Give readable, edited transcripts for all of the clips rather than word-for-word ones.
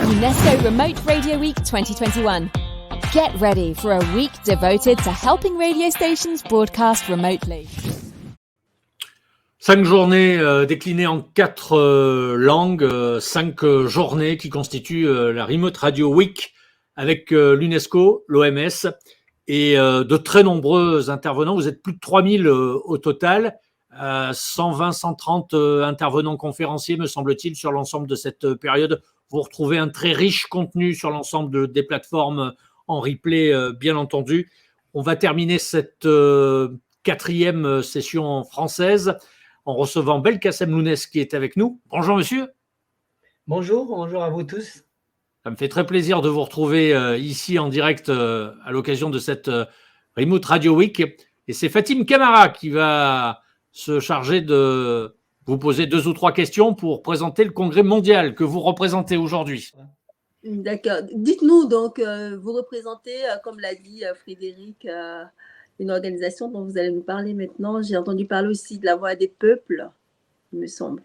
UNESCO Remote Radio Week 2021. Get ready for a week devoted to helping radio stations broadcast remotely. 5 journées déclinées en 4 langues, 5 journées qui constituent la Remote Radio Week avec l'UNESCO, l'OMS et de très nombreux intervenants. Vous êtes plus de 3000 au total, 120-130 intervenants conférenciers, me semble-t-il, sur l'ensemble de cette période. Vous retrouvez un très riche contenu sur l'ensemble des plateformes en replay, bien entendu. On va terminer cette 4e session française en recevant Belkacem Lounès qui est avec nous. Bonjour monsieur. Bonjour à vous tous. Ça me fait très plaisir de vous retrouver ici en direct à l'occasion de cette Remote Radio Week. Et c'est Fatim Camara qui va se charger de vous poser 2 ou 3 questions pour présenter le congrès mondial que vous représentez aujourd'hui. D'accord. Dites-nous donc, vous représentez, comme l'a dit Frédéric, une organisation dont vous allez nous parler maintenant. J'ai entendu parler aussi de la Voix des peuples, il me semble.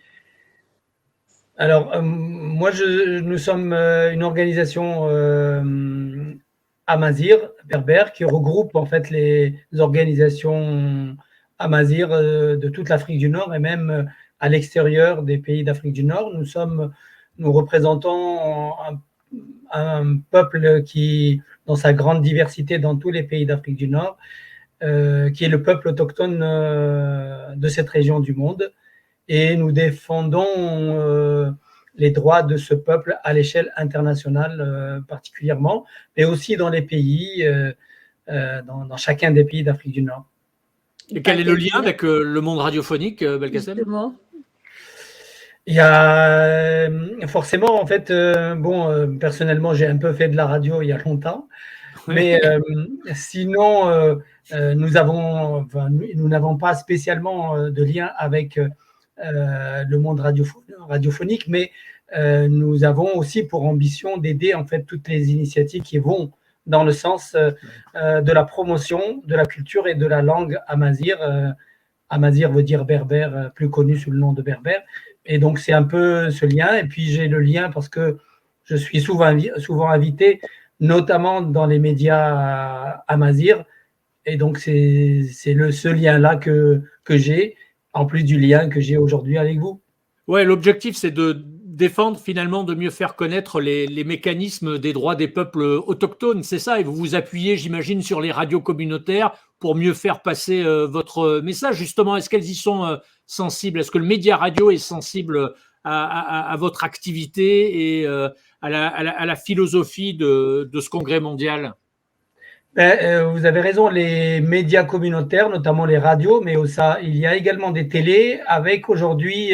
Alors, nous sommes une organisation amazigh, berbère, qui regroupe en fait les organisations amazigh de toute l'Afrique du Nord et même à l'extérieur des pays d'Afrique du Nord. Nous représentons un peuple qui, dans sa grande diversité dans tous les pays d'Afrique du Nord, qui est le peuple autochtone de cette région du monde. Et nous défendons les droits de ce peuple à l'échelle internationale particulièrement, mais aussi dans les pays, dans chacun des pays d'Afrique du Nord. Et quel est le lien avec le monde radiophonique, Belkacem ? Justement. Il y a forcément, en fait, personnellement, j'ai un peu fait de la radio il y a longtemps, mais sinon, nous n'avons pas spécialement de lien avec le monde radiophonique, mais nous avons aussi pour ambition d'aider en fait toutes les initiatives qui vont dans le sens de la promotion de la culture et de la langue amazigh. Amazigh veut dire berbère, plus connu sous le nom de berbère. Et donc, c'est un peu ce lien. Et puis, j'ai le lien parce que je suis souvent invité, notamment dans les médias amazigh. Et donc, c'est ce lien-là que j'ai, en plus du lien que j'ai aujourd'hui avec vous. Ouais, l'objectif, c'est de défendre finalement, de mieux faire connaître les mécanismes des droits des peuples autochtones, c'est ça, et vous vous appuyez, j'imagine, sur les radios communautaires pour mieux faire passer votre message. Justement, est-ce qu'elles y sont sensibles ? Est-ce que le média radio est sensible à votre activité et à la philosophie de ce congrès mondial ? Vous avez raison, les médias communautaires, notamment les radios, mais il y a également des télés avec aujourd'hui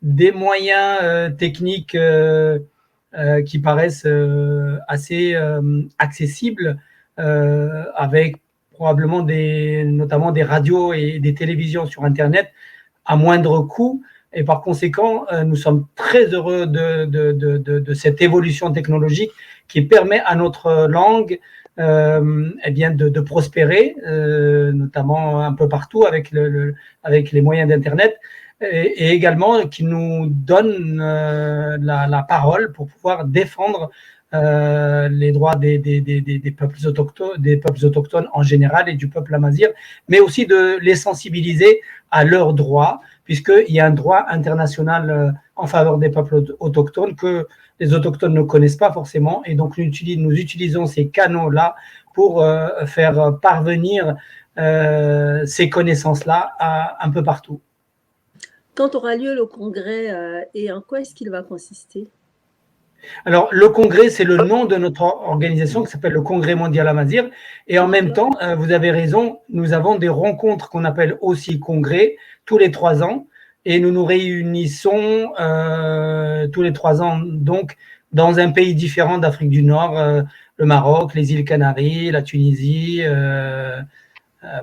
des moyens techniques qui paraissent assez accessibles, avec probablement notamment des radios et des télévisions sur Internet à moindre coût. Et par conséquent, nous sommes très heureux de cette évolution technologique qui permet à notre langue de prospérer, notamment un peu partout avec les moyens d'Internet, et également qui nous donne la parole pour pouvoir défendre les droits des peuples autochtones en général et du peuple amazigh, mais aussi de les sensibiliser à leurs droits, puisqu'il y a un droit international en faveur des peuples autochtones que les autochtones ne connaissent pas forcément, et donc nous utilisons ces canaux-là pour faire parvenir ces connaissances-là un peu partout. Quand aura lieu le congrès et en quoi est-ce qu'il va consister ? Alors, le congrès, c'est le nom de notre organisation qui s'appelle le Congrès mondial amazigh. Et en même temps, vous avez raison, nous avons des rencontres qu'on appelle aussi congrès tous les 3 ans. Et nous nous réunissons tous les 3 ans, donc, dans un pays différent d'Afrique du Nord, le Maroc, les îles Canaries, la Tunisie.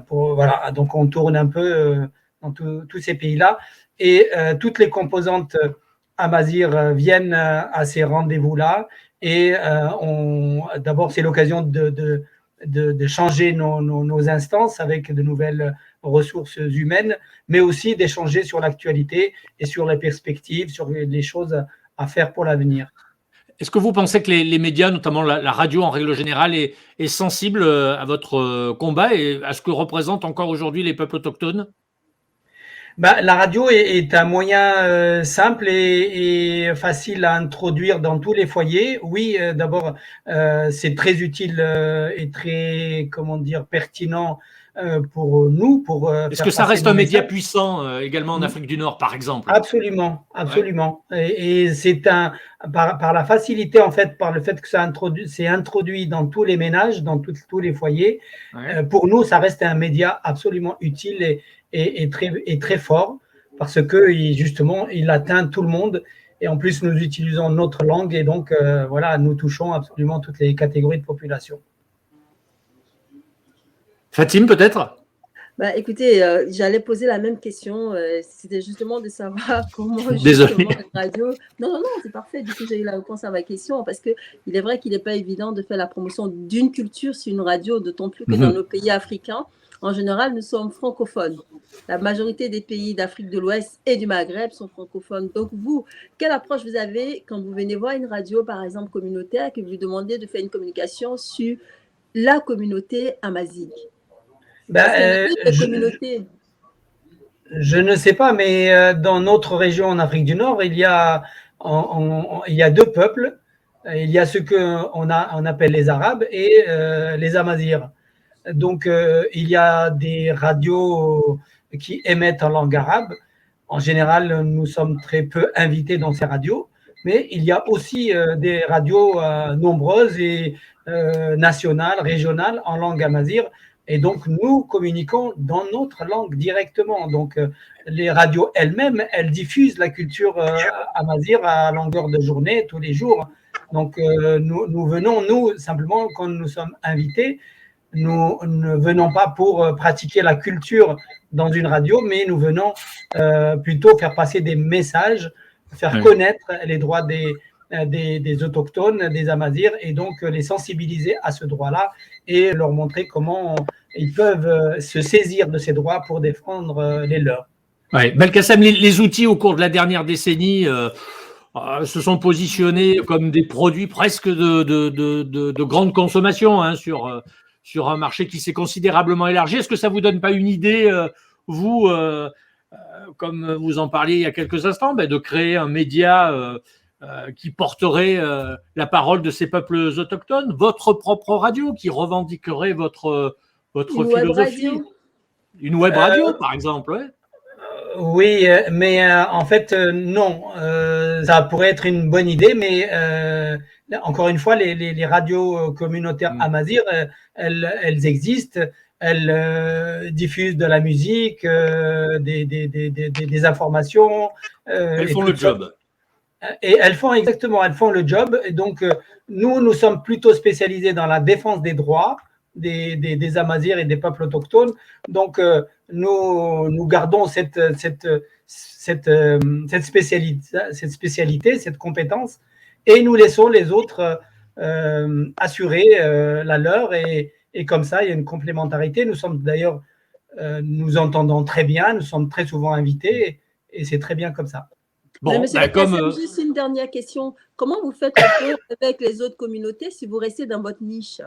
Voilà, donc on tourne un peu dans tous ces pays-là. Et toutes les composantes amazigh viennent à ces rendez-vous-là. Et d'abord, c'est l'occasion de changer nos instances avec de nouvelles ressources humaines, mais aussi d'échanger sur l'actualité et sur les perspectives, sur les choses à faire pour l'avenir. Est-ce que vous pensez que les médias, notamment la radio en règle générale, est sensible à votre combat et à ce que représentent encore aujourd'hui les peuples autochtones? La radio est un moyen simple et facile à introduire dans tous les foyers. Oui, d'abord, c'est très utile et très, comment dire, pertinent pour nous, pour Est-ce faire que ça passer reste nos un média messages. puissant également en Afrique du Nord, par exemple? Absolument, Ouais, absolument. Et c'est par la facilité, en fait, par le fait que c'est introduit dans tous les ménages, dans tous les foyers. ouais. Pour nous, ça reste un média absolument utile et très fort parce que justement, il atteint tout le monde. Et en plus, nous utilisons notre langue et donc, voilà, nous touchons absolument toutes les catégories de population. Fatim, peut-être? Écoutez, j'allais poser la même question. C'était justement de savoir comment Désolé. justement la radio. Non, c'est parfait. Du coup, j'ai eu la réponse à ma question parce que il est vrai qu'il n'est pas évident de faire la promotion d'une culture sur une radio, d'autant plus que dans nos pays africains, en général, nous sommes francophones. La majorité des pays d'Afrique de l'Ouest et du Maghreb sont francophones. Donc, vous, quelle approche vous avez quand vous venez voir une radio, par exemple communautaire, que vous demandez de faire une communication sur la communauté amazigh? Je ne sais pas, mais dans notre région en Afrique du Nord, il y a deux peuples. Il y a ceux qu'on appelle les Arabes et les Amazirs. Donc, il y a des radios qui émettent en langue arabe. En général, nous sommes très peu invités dans ces radios, mais il y a aussi des radios nombreuses et nationales, régionales en langue amazigh. Et donc, nous communiquons dans notre langue directement. Donc, les radios elles-mêmes, elles diffusent la culture amazigh à longueur de journée, tous les jours. Donc, nous venons, nous, simplement, quand nous sommes invités, nous ne venons pas pour pratiquer la culture dans une radio, mais nous venons plutôt faire passer des messages, faire connaître les droits des autochtones, des Amazirs, et donc les sensibiliser à ce droit-là et leur montrer comment ils peuvent se saisir de ces droits pour défendre les leurs. Ouais. Belkacem, les outils au cours de la dernière décennie se sont positionnés comme des produits presque de grande consommation sur un marché qui s'est considérablement élargi. Est-ce que ça ne vous donne pas une idée, vous, comme vous en parliez il y a quelques instants, de créer un média qui porterait la parole de ces peuples autochtones, votre propre radio, qui revendiquerait votre philosophie? Une web radio, par exemple, ouais. Oui, mais en fait, non. Ça pourrait être une bonne idée, mais encore une fois, les radios communautaires amazirs, elles existent. Elles diffusent de la musique, des informations. Elles font le job. Et elles font le job. Et donc, nous sommes plutôt spécialisés dans la défense des droits des Amazirs et des peuples autochtones. Donc, nous gardons cette spécialité, cette compétence, et nous laissons les autres assurer la leur. Et comme ça, il y a une complémentarité. Nous sommes d'ailleurs, nous entendons très bien, nous sommes très souvent invités, et c'est très bien comme ça. Bon, monsieur juste une dernière question. Comment vous faites avec les autres communautés si vous restez dans votre niche?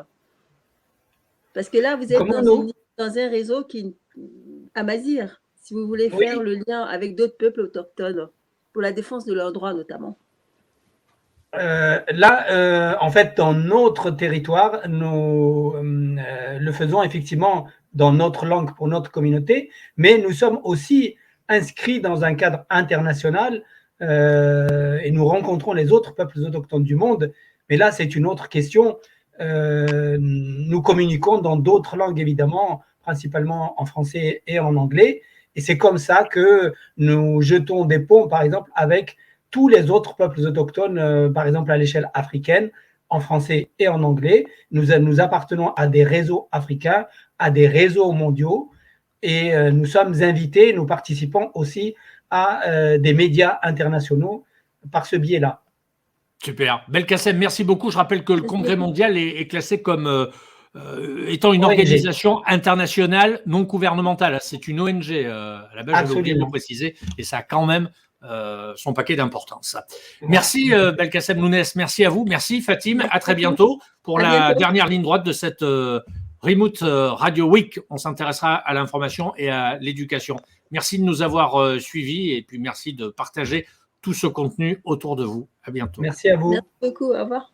Parce que là, vous êtes dans un réseau qui est amazir, si vous voulez faire le lien avec d'autres peuples autochtones pour la défense de leurs droits notamment. En fait, dans notre territoire, nous le faisons effectivement dans notre langue pour notre communauté, mais nous sommes aussi inscrits dans un cadre international et nous rencontrons les autres peuples autochtones du monde. Mais là, c'est une autre question. Nous communiquons dans d'autres langues, évidemment, principalement en français et en anglais. Et c'est comme ça que nous jetons des ponts, par exemple, avec tous les autres peuples autochtones, par exemple à l'échelle africaine, en français et en anglais. Nous appartenons à des réseaux africains, à des réseaux mondiaux, et nous sommes invités, nous participons aussi à des médias internationaux par ce biais-là. Super. Belkacem, merci beaucoup. Je rappelle que le Congrès mondial est classé comme étant une organisation internationale non gouvernementale. C'est une ONG, à la base, j'avais oublié de le préciser, et ça a quand même son paquet d'importance. Merci Belkacem Lounès, merci à vous, merci Fatim, à très bientôt pour la dernière ligne droite de cette Remote Radio Week. On s'intéressera à l'information et à l'éducation. Merci de nous avoir suivis et puis merci de partager tout ce contenu autour de vous. À bientôt. Merci à vous. Merci beaucoup, au revoir.